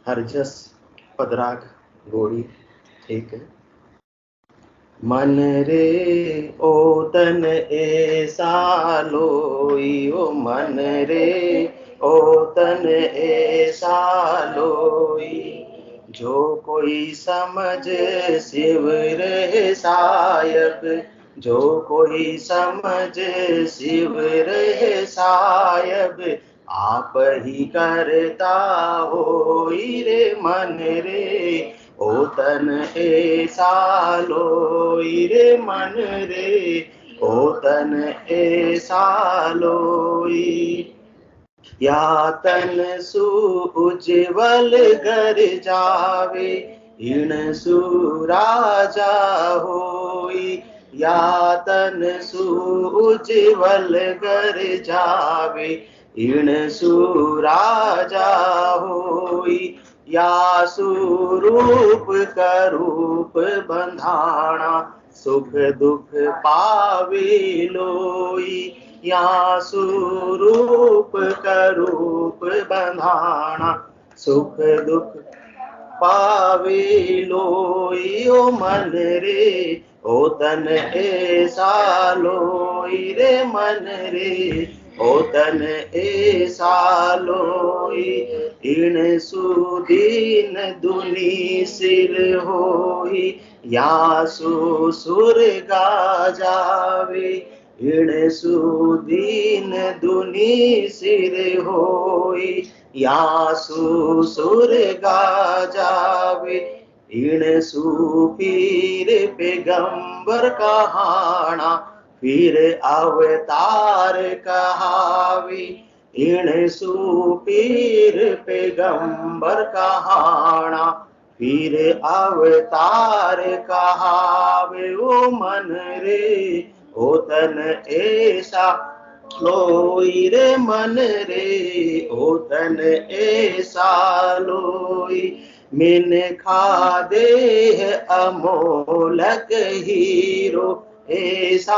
हरजस पदराग गोड़ी। ठीक है। मन रे ओ तन ऐसा लोई, ओ मन रे ओ तन ऐसा लोई, जो कोई समझ शिव रे सायब, जो कोई समझ शिव रे सायब, आप ही करता होई रे मन रे ओ तन ऐसा लोई रे मन रे ओ तन ऐसा लोई। या तन सु उज्ज्वल घर जावे, इन सुराजा होई, या तन सु उज्ज्वल घर जावे, इन सुराजा होई, या सुरूप करूप बंधाना, सुख दुख पावे लोई, या सुरूप करूप बंधाना, सुख दुख पावे लोई, ओ मन रे ओ तन ऐसा लोई रे मन रे ओ तन ऐसा लोई, इन सुदीन दुनी सिर होई, या सुर गा जावे, इन सुदीन दुनी सिर होई, या सुर गा जावे, इन सुपीर पैगंबर कहाना, फिर अवतार कहावी, इन सुपीर पैगंबर कहाना, फिर अवतार कहावे, ओ मन रे ओ तन ऐसा लोई रे मन रे ओ तन ऐसा लोई, मिन खा देह अमोलक हीरो, ऐसा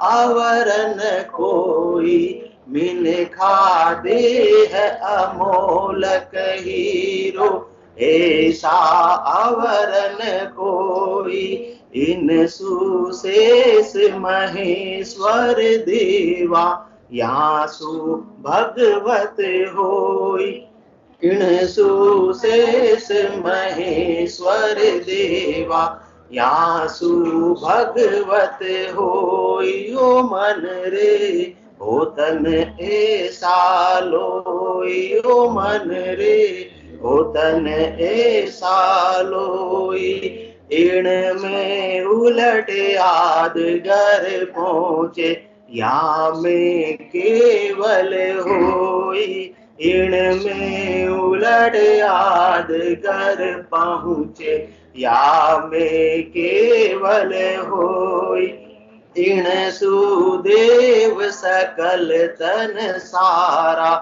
आवरण कोई, मिन खा देह अमोलक हीरो, ऐसा आवरण कोई, इन सुशेष महेश्वर देवा, या सु भगवत होई, इन सुशेष महेश्वर देवा, या सु भगवत होई, ओ मन रे ओ तन ऐसा लोई, ओ मन रे ओ तन ऐसा लोई, इण में उलट यादगार पहुँचे, या में केवल होई, इण में उलट यादगार पहुँचे, या में केवल होई, इण सुदेव सकल तन सारा,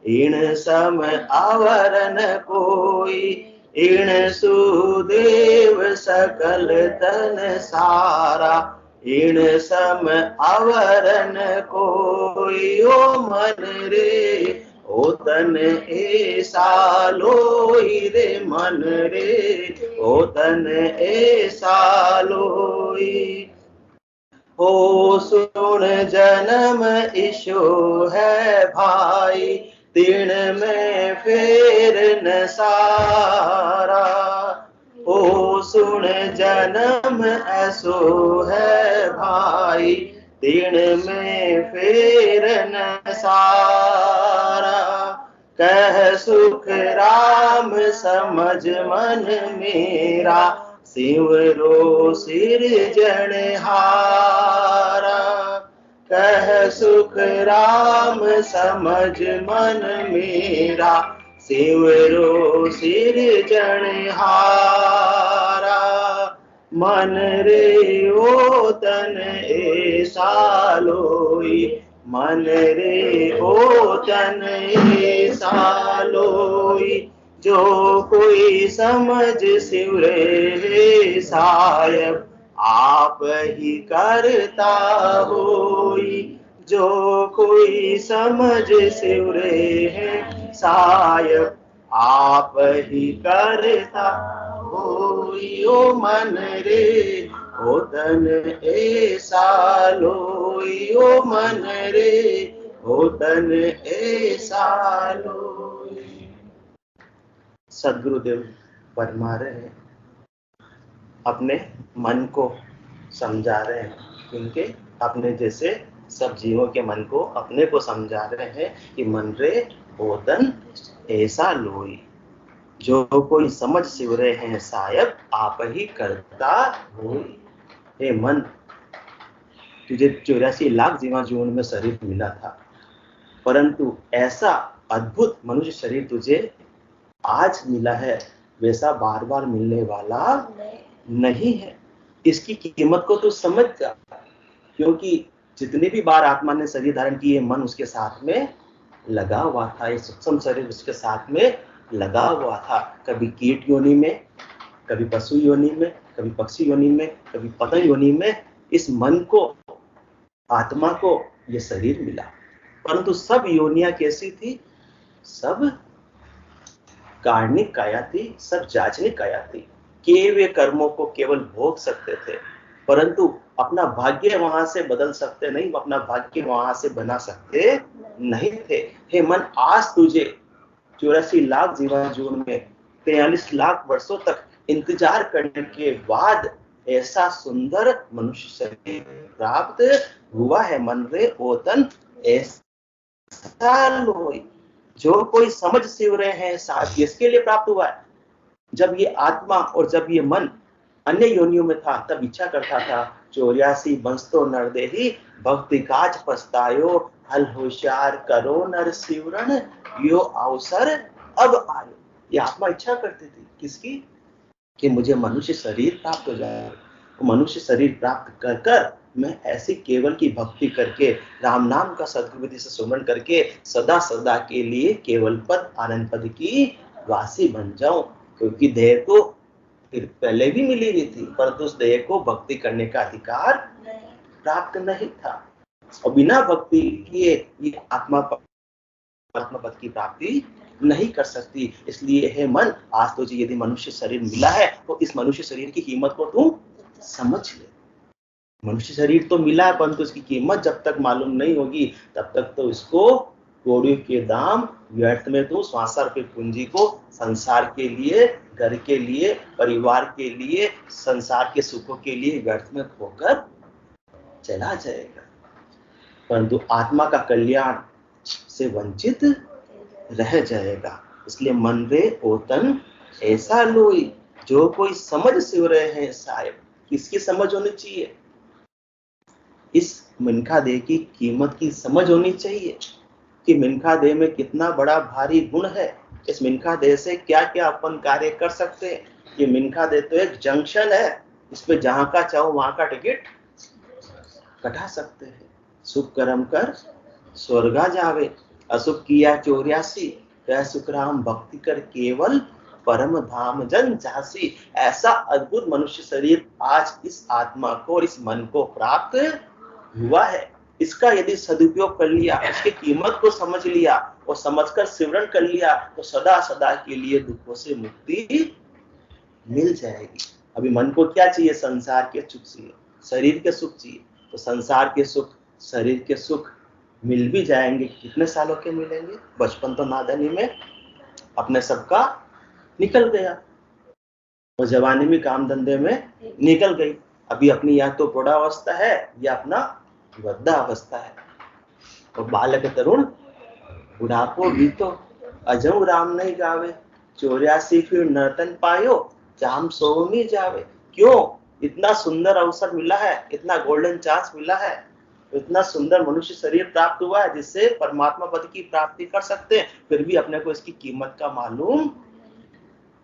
इण सम आवरण कोई, इण सुदेव सकल तन सारा, इण सम आवरण कोई, ओ मन रे ओ तन ऐसा लोई रे मन रे ओ तन ऐसा लोई। ओ सुन जन्म ईशो है भाई, तिण में फेर न सारा, ओ सुन जन्म ऐसो है भाई, तिण में फेर न सारा, कह सुख राम समझ मन मेरा, सिमरो सिरजनहारा, कह सुख राम समझ मन मेरा, सिमरो सिरजनहारा, मन रे ओ तन ऐसा लोई, मन रे ओ तन ऐसा लोई, जो कोई समझ शिव रे सायब, आप ही करता होई, जो कोई समझ शिव रे सायब, आप ही करता होई ओ मन रे ओ तन ऐसा लोई ओ मन रे ओ तन ऐसा लोई। सदगुरुदेव फरमा रहे हैं, अपने मन को समझा रहे हैं, क्योंकि अपने जैसे सब जीवों के मन को अपने को समझा रहे हैं कि मन रे ओतन ऐसा लोई, जो कोई समझ सिवरे हैं सायब आप ही करता होई। हे मन, तुझे 84 लाख जीवन में शरीर मिला था, परंतु ऐसा अद्भुत मनुष्य शरीर तुझे आज मिला है, वैसा बार बार मिलने वाला नहीं है। इसकी कीमत को तू समझ जा, क्योंकि जितनी भी बार आत्मा ने शरीर धारण की, मन उसके साथ में लगा हुआ था, ये सूक्ष्म शरीर उसके साथ में लगा हुआ था। कभी कीट योनि में, कभी पशु योनि में, कभी पक्षी योनि में, कभी पतंग योनि में इस मन को, आत्मा को ये शरीर मिला। परंतु सब योनियां कैसी थी? सब कार्णिक काया थी, सब जाचनिक काया थी। किए हुए कर्मों को केवल भोग सकते थे, परंतु अपना भाग्य वहां से बदल सकते नहीं, अपना भाग्य वहां से बना सकते नहीं थे। हे मन, आज तुझे 84 लाख जीवन में 43 लाख वर्षों तक इंतजार करने के बाद ऐसा सुंदर मनुष्य शरीर प्राप्त हुआ है। मन रे ओतन ऐसा लोई, जो कोई समझ सिव रहे हैं साथ, इसके लिए प्राप्त हुआ है। जब ये आत्मा और जब ये मन अन्य योनियों में था, तब इच्छा करता था 84 वंश तो नरदेही भक्ति काज पछतायो, हल होशियार करो नर सिवरण यो अवसर अब आयो। ये आत्मा इच्छा करती थी किसकी? कि मुझे मनुष्य शरीर प्राप्त हो जाए। मनुष्य शरीर प्राप्त कर कर मैं ऐसी केवल की भक्ति करके, राम नाम का सद्गुरुविधि से सुमरण करके सदा सदा के लिए केवल पद आनंद पद की वासी बन जाऊं। क्योंकि देह तो फिर पहले भी मिली हुई थी, परंतु उस देह को भक्ति करने का अधिकार प्राप्त नहीं था, और बिना भक्ति किए ये आत्मा पद की प्राप्ति नहीं कर सकती। इसलिए हे मन, आज तुझे यदि मनुष्य शरीर मिला है तो इस मनुष्य शरीर की कीमत को तू समझ ले। मनुष्य शरीर तो मिला है, परंतु इसकी कीमत जब तक मालूम नहीं होगी तब तक तो इसको कौड़ियों के दाम व्यर्थ में तू सांसार के पूंजी को संसार के लिए, घर के लिए, परिवार के लिए, संसार के सुखों के लिए व्यर्थ में खोकर चला जाएगा, परंतु आत्मा का कल्याण से वंचित रह जाएगा। इसलिए मन रे ओतन ऐसा लोई, जो कोई समझ सिव रहे हैं साहेब। किसकी समझ होनी चाहिए? इस मिनखा देह की कीमत की समझ होनी चाहिए कि मिनखा देह में कितना बड़ा भारी गुण है। इस मिनखा देह से क्या क्या अपन कार्य कर सकते हैं। ये मिनखा देह तो एक जंक्शन है, इस पे जहां का चाहो वहां का टिकट कटा सकते हैं। सुख कर्म कर स्वर्गा जावे, अशुभ किया 84 कह सुखराम भक्ति कर केवल परम धाम जन जासी। ऐसा अद्भुत मनुष्य शरीर आज इस आत्मा को और इस मन को प्राप्त हुआ है। इसका यदि सदुपयोग कर लिया, इसकी कीमत को समझ लिया और समझकर सिमरण कर लिया, तो सदा सदा के लिए दुखों से मुक्ति मिल जाएगी। अभी मन को क्या चाहिए? संसार के सुख चाहिए, शरीर के सुख चाहिए। तो संसार के सुख, शरीर के सुख मिल भी जाएंगे। कितने सालों के मिलेंगे? बचपन तो नादानी में अपने सबका निकल गया, और जवानी में काम धंधे में निकल गई। अभी अपनी या तो प्रौढ़ावस्था है या अपना वृद्धावस्था है। और बालक तरुण बुढ़ापो भी तो अजऊ राम नहीं गावे, 84 फिर नर्तन पायो जाम सोमी जावे। क्यों? इतना सुंदर अवसर मिला है, इतना गोल्डन चांस मिला है, इतना सुंदर मनुष्य शरीर प्राप्त हुआ है जिससे परमात्मा पद की प्राप्ति कर सकते हैं, फिर भी अपने को इसकी कीमत का मालूम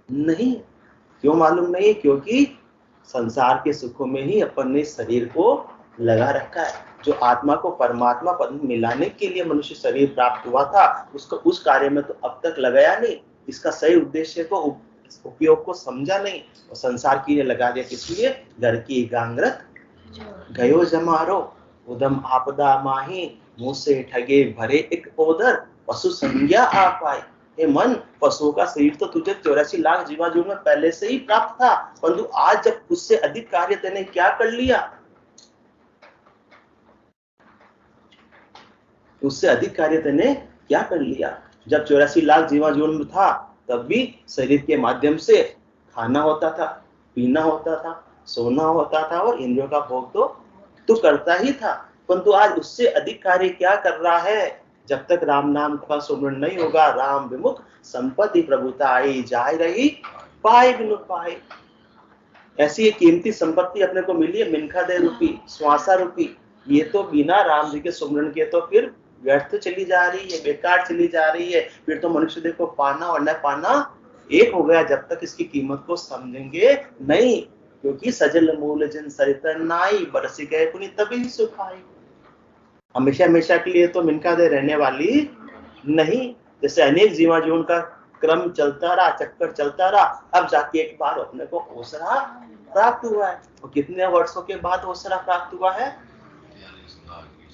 नहीं। क्यों मालूम नहीं? क्योंकि संसार के सुखों में ही अपन ने शरीर को लगा रखा है। जो आत्मा को परमात्मा पद में मिलाने के लिए मनुष्य शरीर प्राप्त हुआ था, उसको उस कार्य में तो अब तक लगाया नहीं। इसका सही उद्देश्य को, उपयोग को समझा नहीं, और संसार के लिए लगा दिया। किसलिए? घर की गांगरत गयो जमारो, उदम आपदा माही, मुंह से ठगे भरे एक ओदर, पशु संज्ञा आ पाए। हे मन, पशुओं का शरीर तो तुझे 84 लाख जीवाणु में पहले से ही प्राप्त था, परंतु आज जब उससे अधिक कार्य तेने क्या कर लिया, उससे अधिक कार्य तेने क्या कर लिया। जब 84 लाख जीवाणु में था तब भी शरीर के माध्यम से खाना होता था, पीना होता था, सोना होता था और इंद्रियों का भोग तो करता ही था, परंतु आज उससे अधिक कार्य क्या कर रहा है। जब तक राम नाम का सुमरण नहीं होगा, राम विमुख संपत्ति प्रभुता आई जाए रही, पाए बिनु पाए। ऐसी एक कीमती संपत्ति अपने को मिली है, मिनखा दे रूपी, श्वासा रूपी, ये तो बिना राम जी के सुमरण के तो फिर व्यर्थ चली जा रही है, बेकार चली जा रही है। फिर तो मनुष्य देह को पाना और न पाना एक हो गया, जब तक इसकी कीमत को समझेंगे नहीं। क्योंकि सजल मूल जिन सरितन नाई, बरसी गए पुनि तभी सुखाई। हमेशा हमेशा के लिए तो मिनखा दे रहने वाली नहीं। जैसे अनेक जीवा जीवन का क्रम चलता रहा, चक्कर चलता रहा, अब जाके एक बार अपने को ओसरा प्राप्त हुआ है। और कितने वर्षों के बाद ओसरा प्राप्त हुआ है?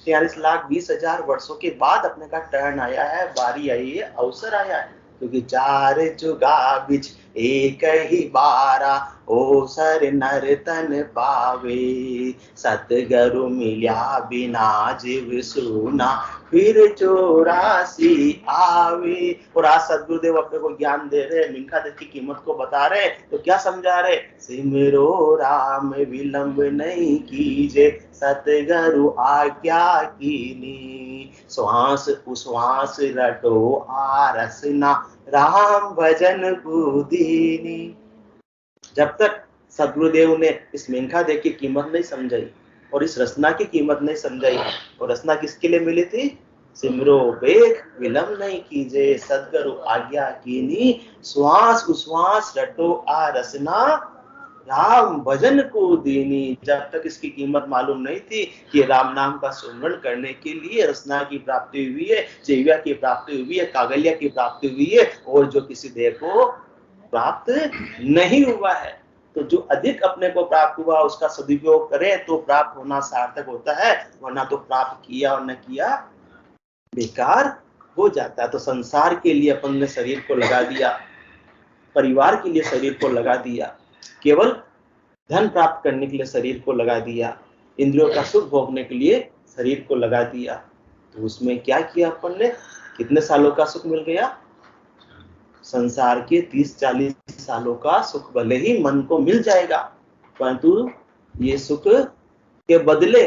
43,20,000 वर्षों के बाद अपने का टर्न आया है, बारी आई है, अवसर आया है। क्योंकि चार जुगा बिच एक ही बारा, ओ सर नर तन पावे, सतगुरु मिल्या बिना जीव सुना, फिर 84 आवे। और आज सदगुरुदेव अपने को ज्ञान दे रहे, मिनखा देव की कीमत को बता रहे, तो क्या समझा रहे? सिमरो राम विलंब नहीं कीजे, सतगुरु आज्ञा कीनी, श्वास उश्वास रटो आरसना, राम भजन बुदीनी। जब तक सदगुरुदेव ने इस मिनखा देव की कीमत नहीं समझाई और इस रचना की कीमत नहीं समझाई, और रचना किसके लिए मिली थी? सिमरो बेग विलंब नहीं कीजे, सदगुरु आज्ञा कीनी, श्वास उश्वास रटो आ रसना, राम भजन को दीनी। जब तक इसकी कीमत मालूम नहीं थी कि राम नाम का सुमरण करने के लिए रसना की प्राप्ति हुई है, जीव्या की प्राप्ति हुई है, कागलिया की प्राप्ति हुई है, और जो किसी देह को प्राप्त नहीं हुआ है। तो जो अधिक अपने को प्राप्त हुआ उसका सदुपयोग करें तो प्राप्त होना सार्थक होता है, वरना तो प्राप्त किया और न किया बेकार हो जाता है। तो संसार के लिए अपन ने शरीर को लगा दिया, परिवार के लिए शरीर को लगा दिया, केवल धन प्राप्त करने के लिए शरीर को लगा दिया, इंद्रियों का सुख भोगने के लिए शरीर को लगा दिया। तो उसमें क्या किया अपन ने? कितने सालों का सुख मिल गया? संसार के 30-40 सालों का सुख भले ही मन को मिल जाएगा, परंतु ये सुख के बदले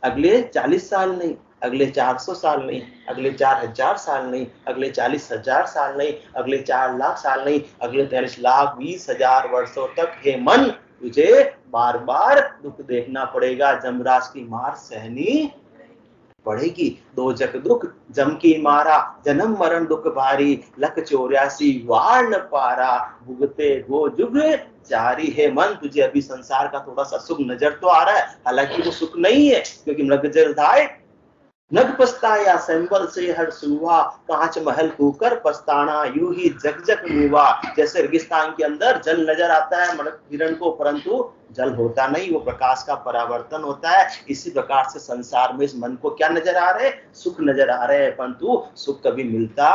अगले 40 साल नहीं, अगले 400 साल नहीं, अगले 4000 साल नहीं, अगले 40,000 साल नहीं, अगले 4 लाख साल नहीं, अगले 43,20,000 वर्षों तक हे मन तुझे बार बार दुख देखना पड़ेगा, जमराज की मार सहनी पड़ेगी। दो जग दुख जम की मारा, जन्म मरण दुख भारी, लख 84 वार न पारा, भुगते गो जुग जारी। है मन, तुझे अभी संसार का थोड़ा सा सुख नजर तो आ रहा है, हालांकि वो सुख नहीं है, क्योंकि मृग जल धाय नग पछताया, संबल से हर सुहा, कांच महल कूकर पछताना, यूं ही जग जग मुआ। जैसे रेगिस्तान के अंदर जल नजर आता है हिरण को, परंतु जल होता नहीं, वो प्रकाश का परावर्तन होता है। इसी प्रकार से संसार में इस मन को क्या नजर आ रहे? सुख नजर आ रहे हैं, परंतु सुख कभी मिलता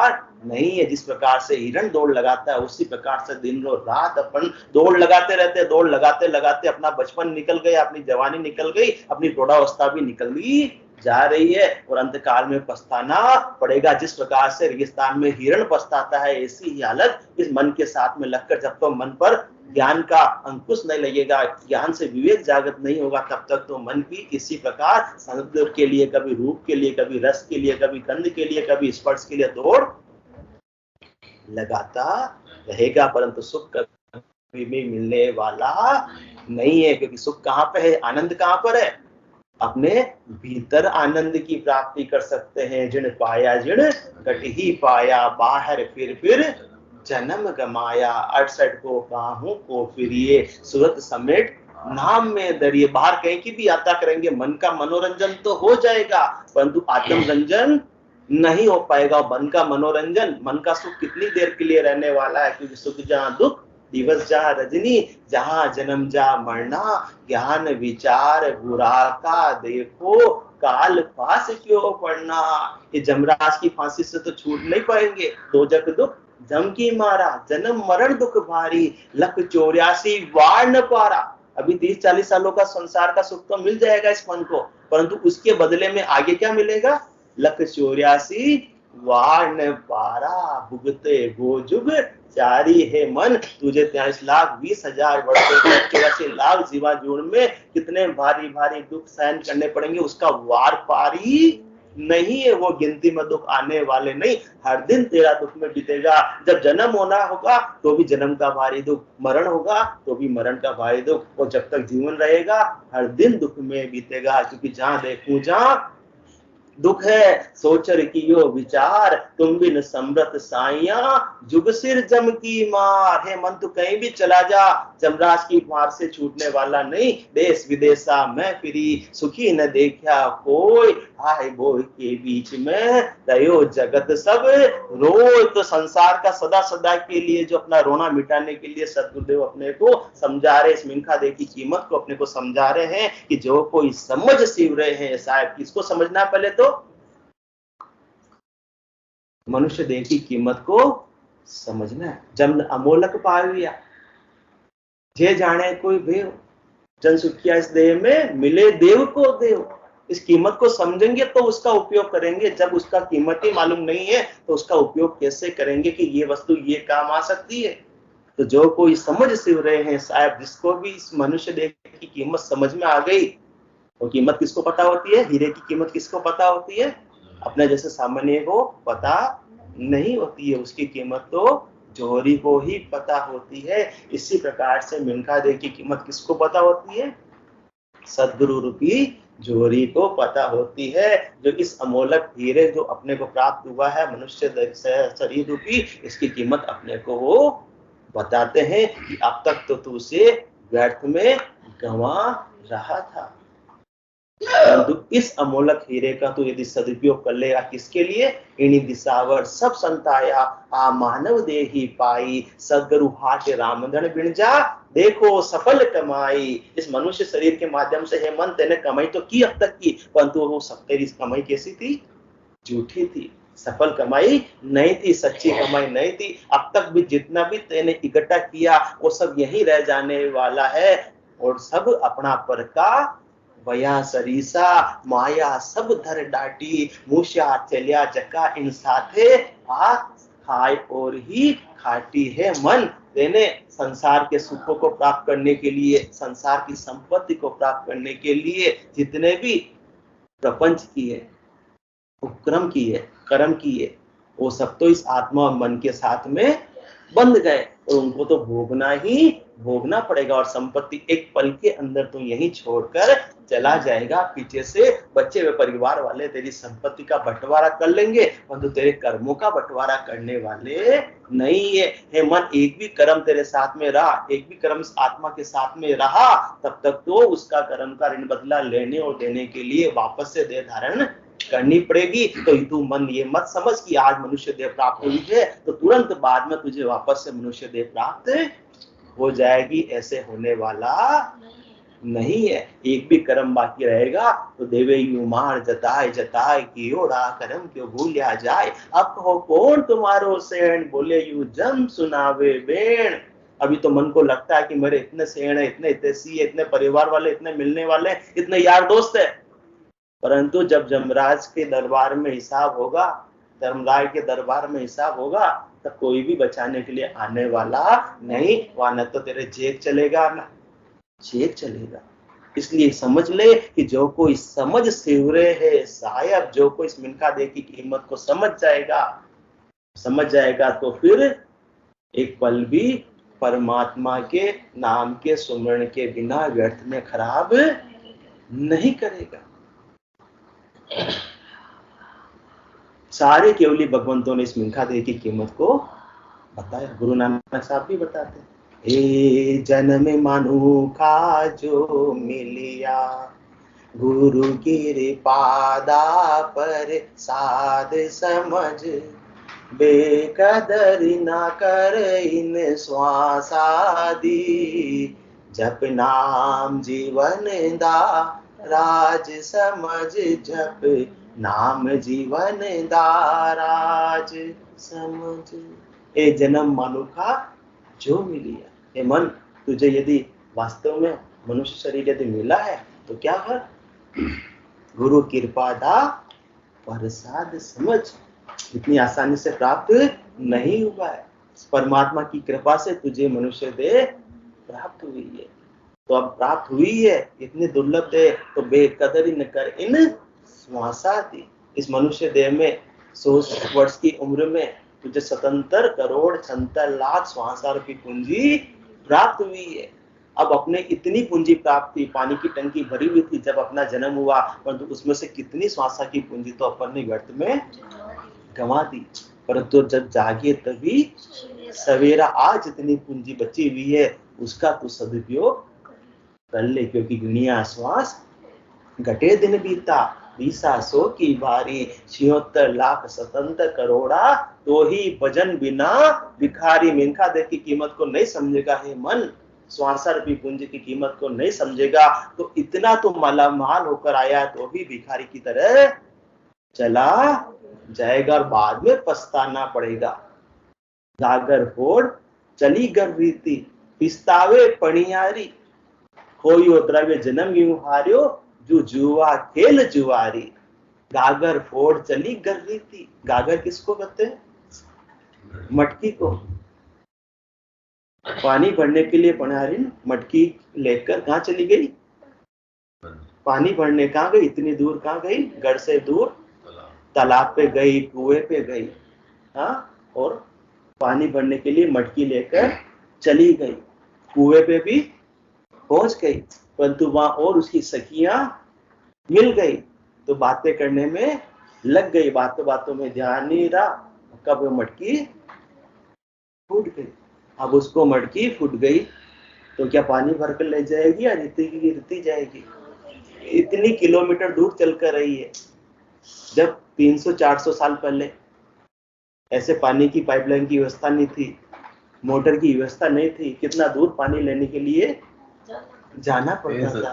नहीं है। जिस प्रकार से हिरण दौड़ लगाता है, उसी प्रकार से दिन रात अपन दौड़ लगाते रहते हैं। दौड़ लगाते लगाते अपना बचपन निकल गया, अपनी जवानी निकल गई, अपनी प्रौढ़ावस्था भी निकली जा रही है, और अंतकाल में पछताना पड़ेगा। जिस प्रकार से रेगिस्तान में हिरण पछताता है, ऐसी ही हालत इस मन के साथ में लगकर जब तो मन पर ज्ञान का अंकुश नहीं लगेगा, ज्ञान से विवेक जागृत नहीं होगा, तब तक तो मन भी इसी प्रकार सौंदर्य के लिए, कभी रूप के लिए, कभी रस के लिए, कभी गंध के लिए, कभी स्पर्श के लिए दौड़ लगाता रहेगा, परंतु सुख कभी भी मिलने वाला नहीं है। क्योंकि सुख कहाँ पे है? आनंद कहाँ पर है? अपने भीतर आनंद की प्राप्ति कर सकते हैं। जिन पाया जिन घट ही पाया, बाहर फिर जन्म गमाया, 68 को काहू को फिरिए, सूरत समेट नाम में दरिए। बाहर कहीं की भी यात्रा करेंगे, मन का मनोरंजन तो हो जाएगा, परंतु आत्मरंजन नहीं हो पाएगा। मन का मनोरंजन, मन का सुख कितनी देर के लिए रहने वाला है? क्योंकि सुख जहाँ दुख दिवस जा रजनी, जहां जन्म जा मरना, ज्ञान विचार बुरा का देखो, काल फांस क्यों पड़ना। ये जमराज की फांसी से तो छूट नहीं पाएंगे। दो जग दुख जम की मारा, जन्म मरण दुख भारी, 184 वार न पारा। अभी 30-40 सालों का संसार का सुख तो मिल जाएगा इस मन को, परंतु उसके बदले में आगे क्या मिलेगा? 184 वार न पारा, भुगते वो जुग जारी है मन। तुझे 43,20,000 वर्षों तक 84 लाख जीवा जीवन में कितने भारी भारी दुख सहन करने पड़ेंगे, उसका वार पारी नहीं है। वो गिनती में दुख आने वाले नहीं, हर दिन तेरा दुख में बीतेगा। जब जन्म होना होगा तो भी जन्म का भारी दुख, मरण होगा तो भी मरण का भारी दुख, और जब तक जीवन रहेगा हर दिन दुख में बीतेगा। क्योंकि जहां देखूं जहां दुख है, सोचर कियो विचार, तुम बिन समरत साइया, जुग सिर जम की मार। हे मन, तू कहीं भी चला जा, जमराज की मार से छूटने वाला नहीं। देश विदेशा मैं फिरी, सुखी न देखा कोई, हाय बोय के बीच में रहो जगत सब रोए। तो संसार का सदा सदा के लिए जो अपना रोना मिटाने के लिए सतगुरुदेव अपने को समझा रहे, इस मिनखा देह की कीमत को अपने को समझा रहे हैं कि जो कोई समझ सिव रहे हैं साहब, किसको समझना? पहले तो मनुष्य देह की कीमत को समझना है। जब अमोलक पाविया, जे जाने कोई भेव, जन सुखिया इस देह में मिले देव को देव। इस कीमत को समझेंगे तो उसका उपयोग करेंगे। जब उसका कीमत ही मालूम नहीं है तो उसका उपयोग कैसे करेंगे कि ये वस्तु ये काम आ सकती है? तो जो कोई समझ सिव रहे हैं साहब, जिसको भी इस मनुष्य देह की कीमत समझ में आ गई, वो कीमत किसको पता होती है? हीरे की कीमत किसको पता होती है? अपने जैसे सामान्य को पता नहीं होती है। उसकी कीमत तो जोहरी को ही पता होती है। इसी प्रकार से मिनखा देह की कीमत किसको पता होती है? सद्गुरु रूपी जोहरी को पता होती है। जो इस अमोलक हीरे जो अपने को प्राप्त हुआ है मनुष्य शरीर रूपी, इसकी कीमत अपने को वो बताते हैं कि अब तक तो तू उसे व्यर्थ में गंवा रहा था, परंतु इस अमोलक हीरे का तो यदि सदुपयोग कर लेगा, किसके लिए? इन्हीं दिशावर सब संताया, आ मानव देही पाई, सदगुरु हाट रामधन बिन जा, देखो सफल कमाई। इस मनुष्य शरीर के माध्यम से हे मन, तेने कमाई तो की अब तक की, परंतु वो सब तेरी कमाई कैसी थी? झूठी थी। सफल कमाई नहीं थी, सच्ची कमाई नहीं थी। अब तक भी जितना भी तेने इकट्ठा किया वो सब यही रह जाने वाला है, और सब अपना पर का वया सरीसा, माया सब धर डाटी, मूषा चलिया जका इन साथे, आ खाए और ही खाटी है मन। तेने संसार के सुखों को प्राप्त करने के लिए, संसार की संपत्ति को प्राप्त करने के लिए जितने भी प्रपंच किए, उपक्रम किए, कर्म किए, वो सब तो इस आत्मा और मन के साथ में बंध गए, और उनको तो भोगना पड़ेगा। और संपत्ति एक पल के अंदर तो यही छोड़कर चला जाएगा। पीछे से बच्चे व परिवार वाले तेरी संपत्ति का बंटवारा कर लेंगे, परंतु तेरे कर्मों का बंटवारा करने वाले नहीं है। हे मन, एक भी कर्म तेरे साथ में रहा, एक भी कर्म इस आत्मा के साथ में रहा, तब तक तो उसका कर्म का ऋण बदला लेने और देने के लिए वापस से देह धारण करनी पड़ेगी। तो तू मन ये मत समझ कि आज मनुष्य देह प्राप्त हुई है तो तुरंत बाद में तुझे वापस से मनुष्य देह प्राप्त हो जाएगी। ऐसे होने वाला नहीं है। एक भी कर्म बाकी रहेगा तो देवे यू मार जताए जताए कि ओरा कर्म क्यों भूलिया जाए। अब हो कौन तुम्हारो सेण, बोले यू जम सुनावे बेण। अभी तो मन को लगता है कि मेरे इतने सेण है, इतने हितैषी है, इतने परिवार वाले, इतने मिलने वाले, इतने यार दोस्त है, परंतु जब जमराज के दरबार में हिसाब होगा, धर्मराज के दरबार में हिसाब होगा, तब कोई भी बचाने के लिए आने वाला नहीं। वहां न तो तेरे जेब चलेगा ना चेक चलेगा। इसलिए समझ ले कि जो कोई समझ सिवरे है साहब, जो कोई इस मिनखा देह की कीमत को समझ जाएगा तो फिर एक पल भी परमात्मा के नाम के सुमरण के बिना व्यर्थ में खराब नहीं करेगा। सारे केवली भगवंतों ने इस मिनखा देह की कीमत को बताया। गुरु नानक साहब भी बताते हैं, ए जन्म मनुखा जो मिलिया, गुरु कृपादा पर साध समझ, बेकदर ना कर इन श्वासादि, जप नाम जीवन दा राज समझ, जप नाम जीवन दाराज समझ। ए जन्म मानुखा जो मिलिया। हे मन, तुझे यदि वास्तव में मनुष्य शरीर यदि मिला है तो क्या कर, गुरु कृपा दा प्रसाद समझ। इतनी आसानी से प्राप्त नहीं हुआ है, परमात्मा की कृपा से तुझे मनुष्य देह प्राप्त हुई है। तो अब प्राप्त हुई है, इतनी दुर्लभ देह, तो बेकदरी न कर इन श्वासादि। इस मनुष्य देह में 100 वर्ष की उम्र में तुझे 77 करोड़ 76 लाख श्वासार की पूंजी प्राप्त हुई है। अब अपने इतनी पूंजी प्राप्त थी, पानी की टंकी भरी हुई थी जब अपना जन्म हुआ, परंतु उसमें से कितनी श्वासा की पूंजी तो अपन ने व्यर्थ में गंवा दी। परंतु जब जागे तभी सवेरा, आज जितनी पूंजी बची हुई है उसका तू सदुपयोग कर ले, क्योंकि गिनिया श्वास घटे दिन बीता, 200 की बारी, 76 लाख 77 करोड़ा, तो ही भजन बिना भिखारी। मेनका देह की कीमत को नहीं समझेगा हे मन, श्वासा रूपी पूंजी की कीमत को नहीं समझेगा, तो इतना तो मालामाल होकर आया तो भी भिखारी की तरह चला जाएगा और बाद में पछताना पड़ेगा। गागर फोड़ चली गर रीति, पिस्तावे पणियारी, खोयो द्रव्य जन्म यूं हार्यो, जो जुआ खेल जुआरी। गागर फोड़ चली गर रीति, गागर किसको कहते हैं? मटकी को। पानी भरने के लिए पणियारी मटकी लेकर कहाँ चली गई? पानी भरने कहाँ गई? इतनी दूर कहाँ गई? घर से दूर तालाब पे गई, कुएं पे गई, हाँ, और पानी भरने के लिए मटकी लेकर चली गई, कुएं पे भी पहुंच गई, परंतु वहां और उसकी सखियां मिल गई तो बातें करने में लग गई, बातों बातों में ध्यान नहीं रहा, कब वो मटकी फूट गई। अब उसको मटकी फूट गई तो क्या पानी भरकर ले जाएगी या रीति की रीति जाएगी? इतनी किलोमीटर दूर चलकर रही है। जब 300-400 साल पहले ऐसे पानी की पाइपलाइन की व्यवस्था नहीं थी, मोटर की व्यवस्था नहीं थी, कितना दूर पानी लेने के लिए जाना पड़ता था।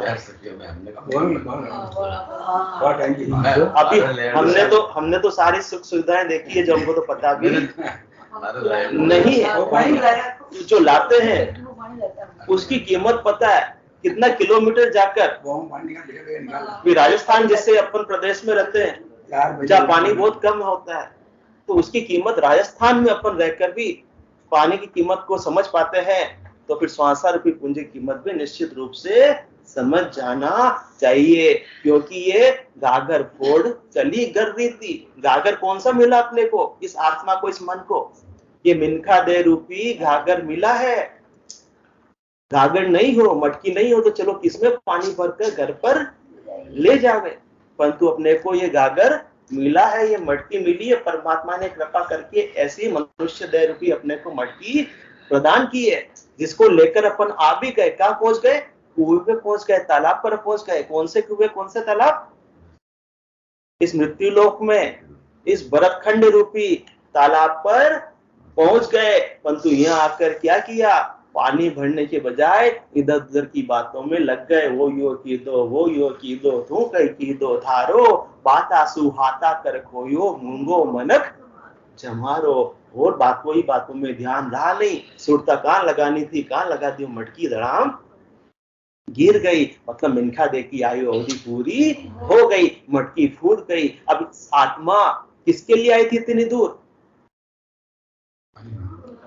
अभी हमने तो सारी सुख सुविधाएं देखी है जो हमको तो पता भी नहीं है। जो लाते हैं उसकी कीमत पता है, कितना किलोमीटर जाकर। राजस्थान जैसे अपन प्रदेश में रहते हैं जहाँ पानी बहुत कम होता है, तो उसकी कीमत राजस्थान में अपन रहकर भी पानी की कीमत को समझ पाते हैं, तो फिर श्वासा रूपी पूंजी की कीमत भी निश्चित रूप से समझ जाना चाहिए, क्योंकि ये गागर फोड़ चली गर रीति। गागर कौन सा मिला अपने को? इस आत्मा को, इस मन को। ये मिनखा दे रूपी गागर मिला है। गागर नहीं हो, मटकी नहीं हो तो चलो किसमें पानी भरकर घर पर ले जावे, परंतु अपने को ये गागर मिला है, ये मटकी मिली है। परमात्मा ने कृपा करके ऐसी मनुष्य दे रूपी अपने को मटकी प्रदान की है, जिसको लेकर अपन आ भी गए। कहाँ पहुंच गए? कुएं पे पहुंच गए, तालाब पर पहुंच गए। कौन से कुएं, कौन से तालाब? इस मृत्यु लोक में, इस भरतखंड रूपी तालाब पर पहुंच गए, परंतु यहाँ आकर क्या किया? पानी भरने के बजाय इधर उधर की बातों में लग गए। वो यो की दो, वो यो की दो, तू कई की दो थारो, बाता सुहाता कर खोयो, मूंगो मनक जमारो। और बातों ही बातों में ध्यान रहा नहीं, सुरता कहाँ लगानी थी, कहाँ लगा दी, मटकी धड़ाम गिर गई। मतलब मिनखा दे की आयु अवधि पूरी हो गई, मटकी फूट गई। अब आत्मा किसके लिए आई थी इतनी दूर?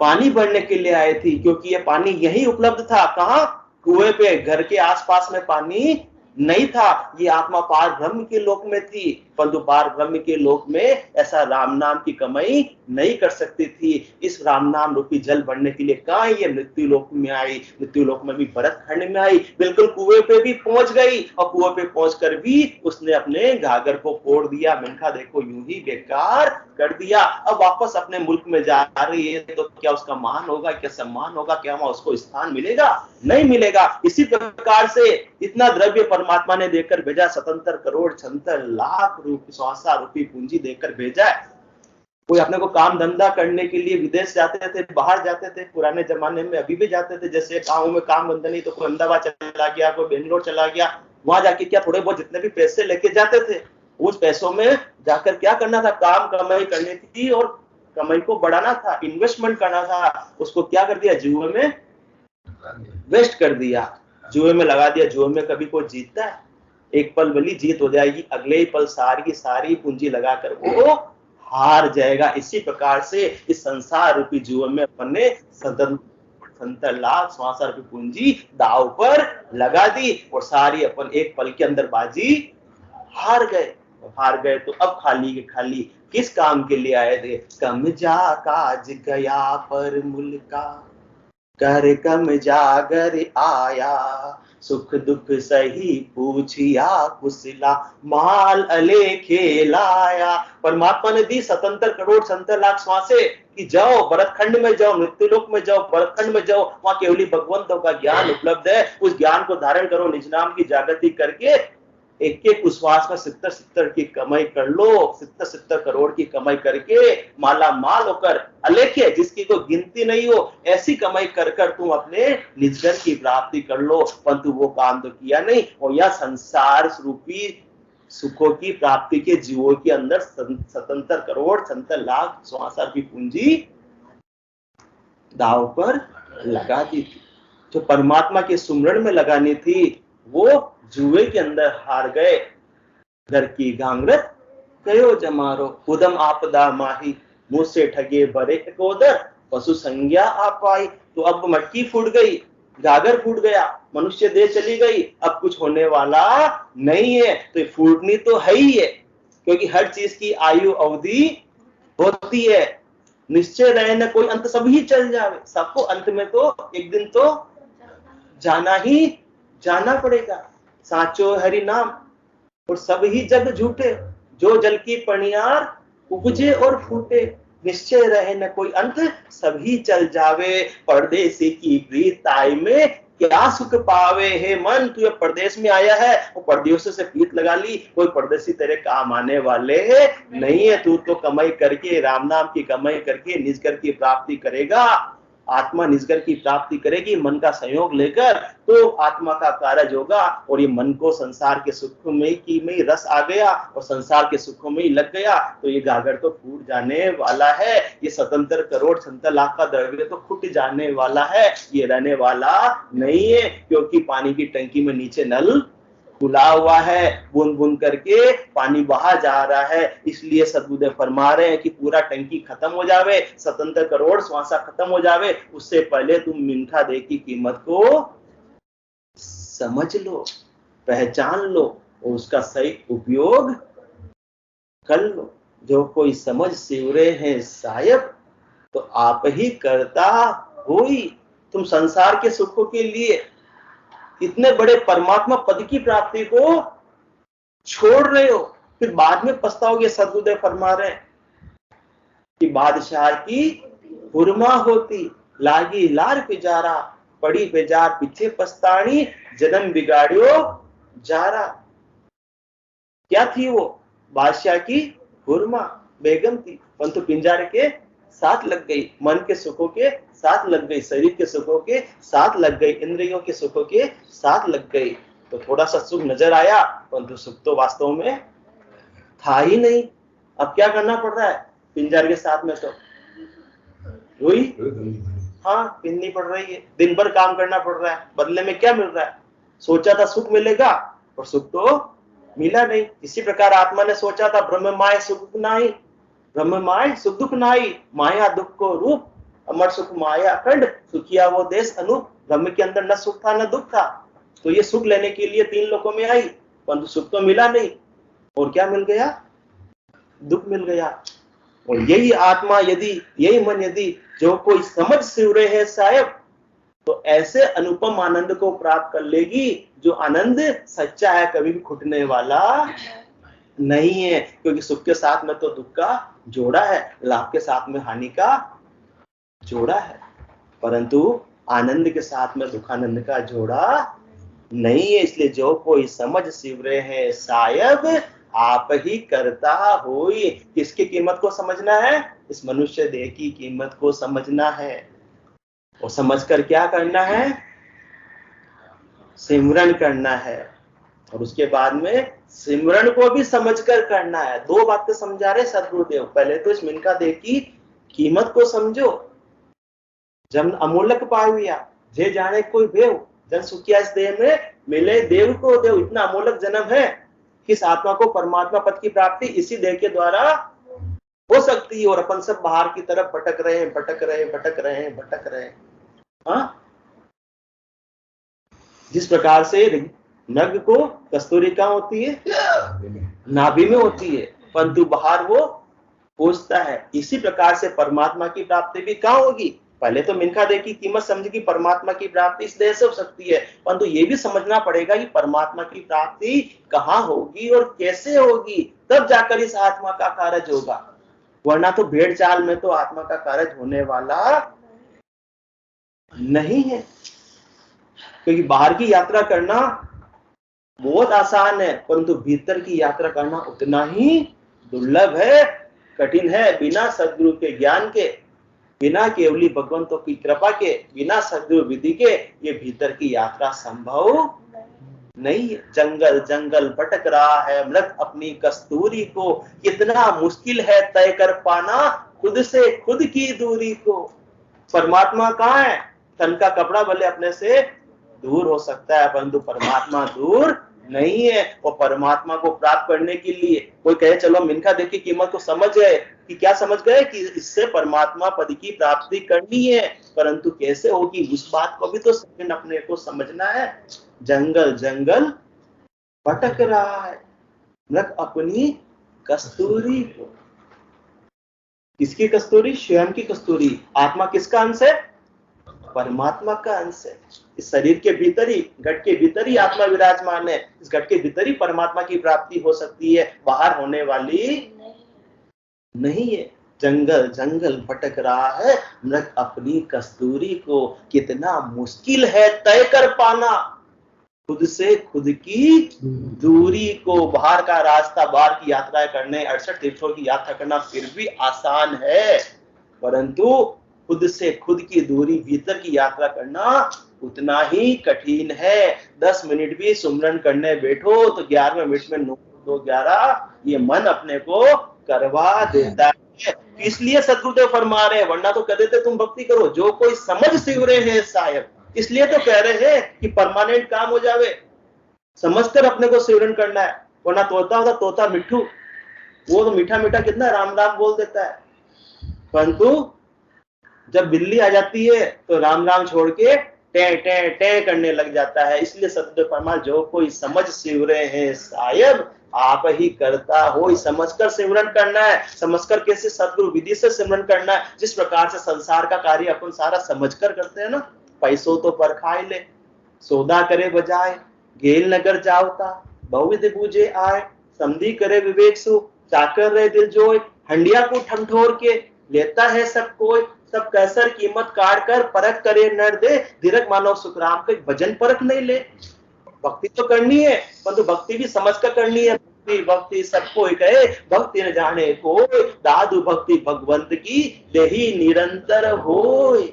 पानी भरने के लिए आई थी, क्योंकि ये पानी यही उपलब्ध था। कहाँ? कुएं पे। घर के आसपास में पानी नहीं था। ये आत्मा पार ब्रह्म के लोक में थी, परंतु पार ब्रह्म के लोक में ऐसा राम नाम की कमाई नहीं कर सकती थी। इस राम नाम रूपी जल भरने के लिए कहाँ ये मृत्यु लोक में आई। मृत्यु लोक में भी भरतखंड में आई, बिल्कुल कुएं पे भी पहुंच गई, और कुएं पे पहुंचकर भी उसने अपने घाघर को फोड़ दिया। मिनखा देखो यूं ही बेकार कर दिया। अब वापस अपने मुल्क में जा रही है, तो क्या उसका मान होगा, क्या सम्मान होगा, क्या वहां उसको स्थान मिलेगा? नहीं मिलेगा। इसी प्रकार से इतना द्रव्य परमात्मा ने देकर भेजा, 77 करोड़ 76 लाख श्वासा रूपी पूंजी देकर भेजा है। कोई अपने को काम धंधा करने के लिए विदेश जाते थे, बाहर जाते थे पुराने जमाने में, अभी भी जाते थे। जैसे गाँव में काम धंधा नहीं तो कोई अहमदाबाद चला गया, कोई बेंगलोर चला गया, वहां जाके क्या थोड़े बहुत जितने भी पैसे लेके जाते थे, उस पैसों में जाकर क्या करना था? काम कमाई करनी थी और कमाई को बढ़ाना था, इन्वेस्टमेंट करना था, उसको क्या कर दिया, जुए में वेस्ट कर दिया, जुए में लगा दिया। जुए में कभी कोई जीतता है? एक पल भली जीत हो जाएगी, अगले ही पल सारी की सारी पूंजी लगाकर वो हार जाएगा। इसी प्रकार से इस संसार रूपी जुए में अपन ने 70,67,00,000 रुपए पूंजी दाव पर लगा दी और सारी अपन एक पल के अंदर बाजी हार गए। तो अब खाली के खाली किस काम के लिए आए थे? कम जा काज गया पर मुल्का, कर कम जागर आया, सुख दुख सही पूछिया कुशला, माल अलेखे लाया। परमात्मा ने दी 77 करोड़ 77 लाख श्वासें कि जाओ भरतखंड में जाओ, मृत्युलोक में जाओ, भरतखंड में जाओ, वहां केवली भगवंतों का ज्ञान उपलब्ध है। उस ज्ञान को धारण करो, निज नाम की जागृति करके एक एक उश्वास में 70 की कमाई कर लो, 70 करोड़ की कमाई करके माला माल होकर अलेख्य, जिसकी कोई गिनती नहीं हो, ऐसी कमाई कर कर तुम अपने निजगन की प्राप्ति कर लो। परंतु वो काम तो किया नहीं, और यह संसार रूपी सुखों की प्राप्ति के जीवों के अंदर 77 करोड़ 77 लाख 67 की पूंजी दाव पर लगा दी थी। जो परमात्मा के सुमरण में लगानी थी वो जुए के अंदर हार गए। घर की गांगरत कयो जमारो, उदम आपदा माही, मुंह से ठगे भरे कोदर, पशु संज्ञा आ पाई। तो अब मटकी फूट गई, गागर फूट गया, मनुष्य देह चली गई, अब कुछ होने वाला नहीं है। तो फूटनी तो है ही है, क्योंकि हर चीज की आयु अवधि होती है। निश्चय रहे न कोई अंत, सब ही चल जावे, सबको अंत में तो एक दिन तो जाना ही जाना पड़ेगा। साचो हरि नाम और सब ही जग झूठे, जो जल की पनियार उपजे और फूटे। निश्चय रहे न कोई अंत, सभी चल जावे, परदेसी की प्रीताई में क्या सुख पावे। हे मन, तू परदेश में आया है, वो परदेशों से प्रीत लगा ली, कोई परदेसी तेरे काम आने वाले है नहीं है। तू तो कमाई करके, राम नाम की कमाई करके निजगर की प्राप्ति करेगा। आत्मा निजगर की प्राप्ति करेगी मन का संयोग लेकर, तो आत्मा का कार्य होगा। और ये मन को संसार के सुखों में रस आ गया और संसार के सुखों में ही लग गया, तो ये गागर तो फूट जाने वाला है। ये 77 करोड़ 77 लाख का द्रव्य तो फूट जाने वाला है, ये रहने वाला नहीं है। क्योंकि पानी की टंकी में नीचे नल खुला हुआ है, बूंद बूंद करके पानी बहा जा रहा है। इसलिए सदगुरुदेव फरमा रहे हैं कि पूरा टंकी खत्म हो जावे, 77 करोड़ श्वासा खत्म हो जावे, उससे पहले तुम मिंठा दे की कीमत को समझ लो, पहचान लो और उसका सही उपयोग कर लो। जो कोई समझ सिवरे हैं सायब, तो आप ही करता होई। तुम संसार के सुखों के लिए इतने बड़े परमात्मा पद की प्राप्ति को छोड़ रहे हो, फिर बाद में पछताओगे। सदगुरुदेव फरमा रहे हैं कि बादशाह की हुरमा होती, लागी लार पिजारा, पड़ी बेजार पीछे पछतानी, जन्म बिगाड़ियो जारा। क्या थी वो? बादशाह की हुरमा बेगम थी, परंतु पिंजरे के साथ लग गई, मन के सुखों के साथ लग गई, शरीर के सुखों के साथ लग गई, इंद्रियों के सुखों के साथ लग गई। तो थोड़ा सा सुख नजर आया, परंतु सुख तो वास्तव में था ही नहीं। अब क्या करना पड़ रहा है? पिंजरे के साथ में तो रुई हाँ पिननी पड़ रही है, दिन भर काम करना पड़ रहा है, बदले में क्या मिल रहा है? सोचा था सुख मिलेगा और सुख तो मिला नहीं। इसी प्रकार आत्मा ने सोचा था ब्रह्म माय सुख नाही, ब्रह्म माय सुख दुख नाही, माया दुख को रूप, अमर सुख माया अखंड, सुखिया वो देश अनूप। ब्रह्म के अंदर न सुख था न दुख था, तो ये सुख लेने के लिए 3 लोकों में आई, परंतु सुख तो मिला नहीं। और क्या मिल गया? दुख मिल गया। और यही आत्मा यदि, यही मन यदि जो कोई समझ सिवरे है साहब, तो ऐसे अनुपम आनंद को प्राप्त कर लेगी, जो आनंद सच्चा है, कभी भी खुटने वाला नहीं है। क्योंकि सुख के साथ में तो दुख का जोड़ा है, लाभ के साथ में हानि का जोड़ा है, परंतु आनंद के साथ में दुखानंद का जोड़ा नहीं है। इसलिए जो कोई समझ सिवरे है सायब, आप ही करता होई। किसकी कीमत को समझना है? इस मनुष्य देह की कीमत को समझना है। और समझकर क्या करना है? सिमरन करना है। और उसके बाद में सिमरन को भी समझकर करना है। 2 बातें समझा रहे सदगुरुदेव। पहले तो इस मिनका देह की कीमत को समझो। जन अमूल्यक पाविया जे जाने कोई भेव, जन सुखिया इस देह में मिले देव को देव। इतना अमूल्यक जन्म है, किस आत्मा को परमात्मा पद की प्राप्ति इसी देह के द्वारा हो सकती है। और अपन सब बाहर की तरफ भटक रहे हैं, भटक रहे हैं, भटक रहे हैं, भटक रहे हैं। हाँ, जिस प्रकार से नग को कस्तूरी कहाँ होती है? नाभि में होती है, परंतु बाहर वो पूछता है। इसी प्रकार से परमात्मा की प्राप्ति भी कहाँ होगी? पहले तो मिनखा देह की कीमत समझ कि परमात्मा की प्राप्ति इस देह से हो सकती है, परंतु ये भी समझना पड़ेगा कि परमात्मा की प्राप्ति कहाँ होगी और कैसे होगी, तब जाकर इस आत्मा का कार्य होगा। वरना तो भेड़ चाल में तो आत्मा का कार्य होने वाला नहीं है। क्योंकि बाहर की यात्रा करना बहुत आसान है, परंतु भीतर की यात्रा करना उतना ही दुर्लभ है, कठिन है। बिना सद्गुरु के ज्ञान के, बिना केवली भगवंतों की कृपा के, बिना सद्गुरु विधि के ये भीतर की यात्रा संभव नहीं है। जंगल जंगल भटक रहा है मृग अपनी कस्तूरी को, कितना मुश्किल है तय कर पाना खुद से खुद की दूरी को। परमात्मा कहाँ है? तन का कपड़ा भले अपने से दूर हो सकता है, परंतु परमात्मा दूर नहीं है। और परमात्मा को प्राप्त करने के लिए कोई कहे चलो मिनखा देह की कीमत को समझ गए, कि क्या समझ गए कि इससे परमात्मा पद की प्राप्ति करनी है, परंतु कैसे होगी उस बात को भी तो अपने को समझना है। जंगल जंगल भटक रहा है मृग अपनी कस्तूरी को। किसकी कस्तूरी? स्वयं की कस्तूरी। आत्मा किसका अंश है? परमात्मा का अंश है। इस शरीर के भीतर ही, घट के भीतर ही आत्मा विराजमान है। इस घट के भीतर ही परमात्मा की प्राप्ति हो सकती है, बाहर होने वाली नहीं है। जंगल जंगल भटक रहा है मृग अपनी कस्तूरी को, कितना मुश्किल है तय कर पाना खुद से खुद की दूरी को। बाहर का रास्ता, बाहर की यात्रा करने, 68 तीर्थों की यात्रा करना फिर भी आसान है, परंतु खुद से खुद की दूरी, भीतर की यात्रा करना उतना ही कठिन है। 10 मिनट भी सुमरन करने बैठो तो 11वें मिनट में 9 2 11 ये मन अपने को करवा देता है। इसलिए सदगुरुदेव फरमा रहे हैं, वरना तो कह देते तुम भक्ति करो जो कोई समझ सिवरे है साहेब। इसलिए तो कह रहे हैं कि परमानेंट काम हो जावे, समझकर अपने को सिमरन करना है। वरना तोता होता तोता मिट्ठू, वो तो मीठा मीठा कितना राम राम बोल देता है, परंतु जब बिल्ली आ जाती है तो राम राम छोड़ के टे टे टे करने लग जाता है। इसलिए सतगुरु फरमाया जो कोई समझ सिमरे हैं साहेब आप ही करता हो। समझकर सिमरन करना है। समझकर कैसे? सतगुरु विधि से सिमरन करना है। जिस प्रकार से संसार का कार्य अपन सारा समझकर करते हैं ना, पैसों तो पर खाए ले, सौदा करे बजाय, गेल नगर जावता, बहुविध बूझे आए, समधी करे विवेक सु, चाकर रहे दिल जोय, हंडिया को ठमठोर के लेता है सब कोई, सब कैसर कीमत काट कर परख करे नर दे, धीरज मानव सुखराम के भजन परख नहीं ले। भक्ति तो करनी है, परंतु भक्ति भी समझ कर करनी है। भक्ति भक्ति सबको कहे, भक्ति न जाने को, दादु भक्ति भगवंत की देही निरंतर होय।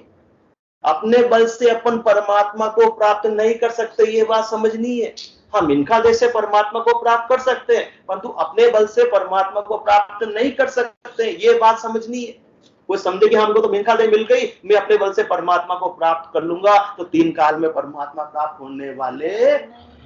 अपने बल से अपन परमात्मा को प्राप्त नहीं कर सकते, ये बात समझनी है। हम मिनखा देह से परमात्मा को प्राप्त कर सकते हैं, परंतु अपने बल से परमात्मा को प्राप्त नहीं कर सकते, ये बात समझनी है। कोई समझे कि हमको तो मिनखा देह मिल गई, मैं अपने बल से परमात्मा को प्राप्त कर लूंगा, तो 3 काल में परमात्मा प्राप्त होने वाले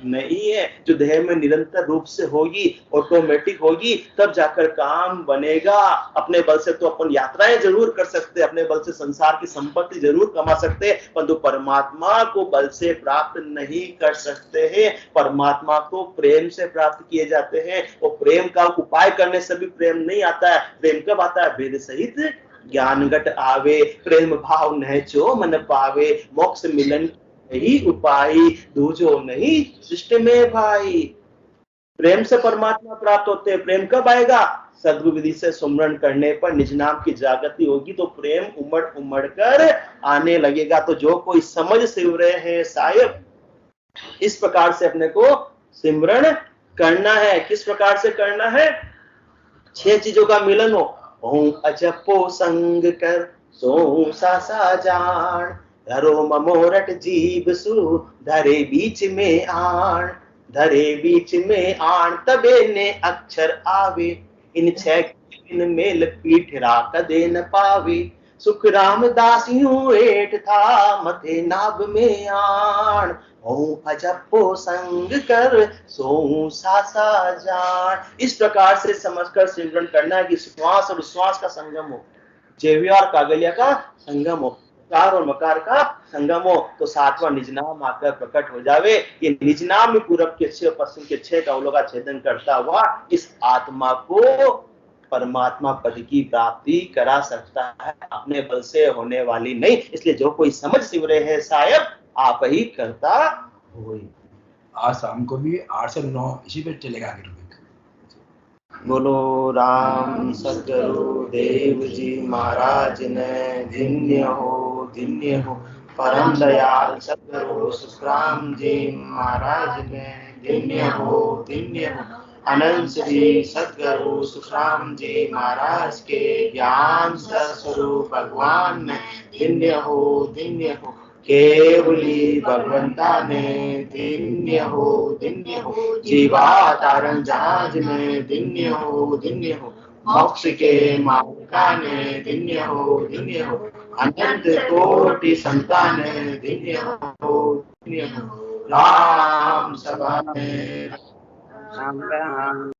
नहीं है। जो देह में निरंतर रूप से होगी, ऑटोमेटिक होगी, तब जाकर काम बनेगा। अपने बल से तो अपन यात्राएं जरूर कर सकते हैं, अपने बल से संसार की संपत्ति जरूर कमा सकते हैं, परंतु परमात्मा को बल से प्राप्त नहीं कर सकते हैं। परमात्मा को प्रेम से प्राप्त किए जाते हैं, और प्रेम का उपाय करने से भी प्रेम नहीं आता है। प्रेम कब आता है? वेद सहित ज्ञान घट आवे, प्रेम भाव नहचो मन पावे, मोक्ष मिलन यही उपाय, दूजो नहीं सृष्टि में भाई। प्रेम से परमात्मा प्राप्त होते हैं। प्रेम कब आएगा? सद्गुरु विधि से सुमरन करने पर निज नाम की जागृति होगी, तो प्रेम उमड़ उमड़ कर आने लगेगा। तो जो कोई समझ सिमरे हैं साहेब, इस प्रकार से अपने को सिमरन करना है। किस प्रकार से करना है? 6 चीजों का मिलन हो। ओम अजपो संग कर सो सा जान, धरो ममोरट जीव सु धरे बीच में आण, धरे बीच में आण, तबे ने अक्षर आवे। इन 6 बिन मेल पीठ राख दे न पावी, सुख रामदासियों एठ था मथे नाभ में आण, हूँ अजपो संग कर सोऊं सासा जान। इस प्रकार से समझकर सिमरन करना है कि श्वास और उश्वास का संगम हो, जेविया और कागलिया का संगम हो, कार और मकार का संगम हो, तो सातवां निजनाम आकर प्रकट हो जावे। ये निजनाम में पूरब के 6 और पश्चिम के 6 कवलों का छेदन करता हुआ इस आत्मा को परमात्मा पद की प्राप्ति करा सकता है, अपने बल से होने वाली नहीं। इसलिए जो कोई समझ सिमरे है साहेब, आप ही करता हो। आज शाम को भी 8 से 9 इसी पे चलेगा आगे टॉपिक। बोलो राम सदगुरु देव जी महाराज ने धन्य हो, धन्य हो। परम दयाल सदगुरु सुखराम जी महाराज ने धन्य हो, धन्य हो। अनंत श्री सदगुरु सुखराम जी महाराज के ज्ञान स्वरूप भगवान ने धन्य हो, धन्य हो। केवली भगवंता ने धन्य हो, धन्य हो। जीवा तारण जहाज ने धन्य हो, धन्य हो। मोक्ष के मालिका ने धन्य हो, धन्य हो। अनंत कोटि संतान ने धन्य हो, धन्य हो। राम सभा में राम राम।